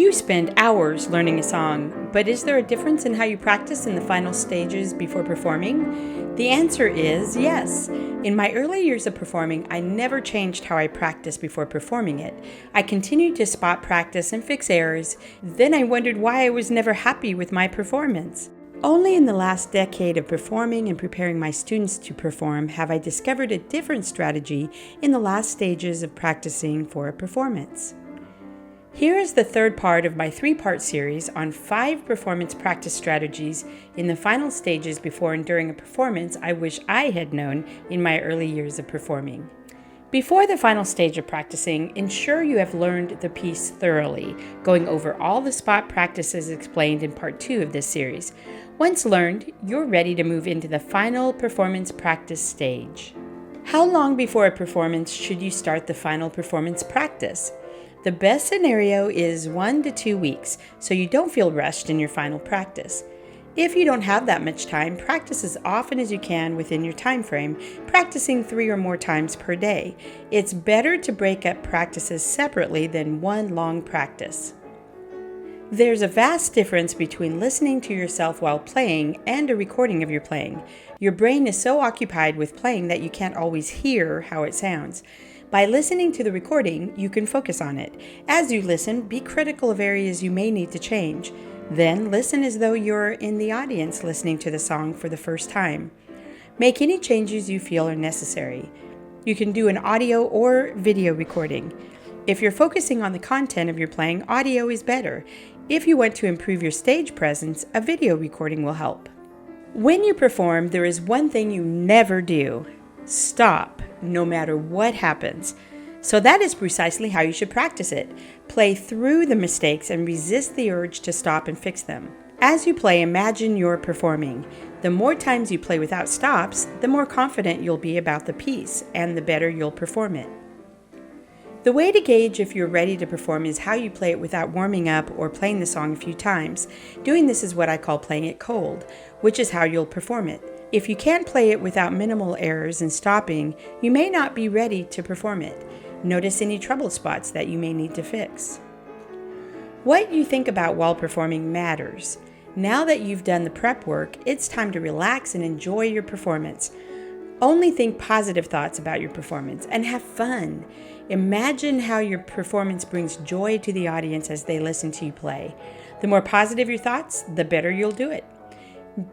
do spend hours learning a song, but is there a difference in how you practice in the final stages before performing? The answer is yes. In my early years of performing, I never changed how I practiced before performing it. I continued to spot practice and fix errors. Then I wondered why I was never happy with my performance. Only in the last decade of performing and preparing my students to perform have I discovered a different strategy in the last stages of practicing for a performance. Here is the third part of my 3-part series on 5 performance practice strategies in the final stages before and during a performance I wish I had known in my early years of performing. Before the final stage of practicing, ensure you have learned the piece thoroughly, going over all the spot practices explained in part 2 of this series. Once learned, you're ready to move into the final performance practice stage. How long before a performance should you start the final performance practice? The best scenario is 1 to 2 weeks, so you don't feel rushed in your final practice. If you don't have that much time, practice as often as you can within your time frame, practicing 3 or more times per day. It's better to break up practices separately than one long practice. There's a vast difference between listening to yourself while playing and a recording of your playing. Your brain is so occupied with playing that you can't always hear how it sounds. By listening to the recording, you can focus on it. As you listen, be critical of areas you may need to change. Then listen as though you're in the audience listening to the song for the first time. Make any changes you feel are necessary. You can do an audio or video recording. If you're focusing on the content of your playing, audio is better. If you want to improve your stage presence, a video recording will help. When you perform, there is one thing you never do: stop, no matter what happens. So that is precisely how you should practice it. Play through the mistakes and resist the urge to stop and fix them. As you play, imagine you're performing. The more times you play without stops, the more confident you'll be about the piece, and the better you'll perform it. The way to gauge if you're ready to perform is how you play it without warming up or playing the song a few times. Doing this is what I call playing it cold, which is how you'll perform it. If you can't play it without minimal errors and stopping, you may not be ready to perform it. Notice any trouble spots that you may need to fix. What you think about while performing matters. Now that you've done the prep work, it's time to relax and enjoy your performance. Only think positive thoughts about your performance and have fun. Imagine how your performance brings joy to the audience as they listen to you play. The more positive your thoughts, the better you'll do it.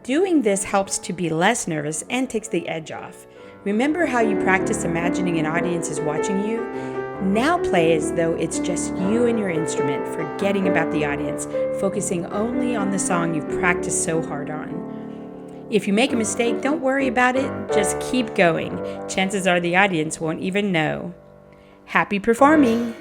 Doing this helps to be less nervous and takes the edge off. Remember how you practice imagining an audience is watching you? Now play as though it's just you and your instrument, forgetting about the audience, focusing only on the song you've practiced so hard on. If you make a mistake, don't worry about it, just keep going. Chances are the audience won't even know. Happy performing!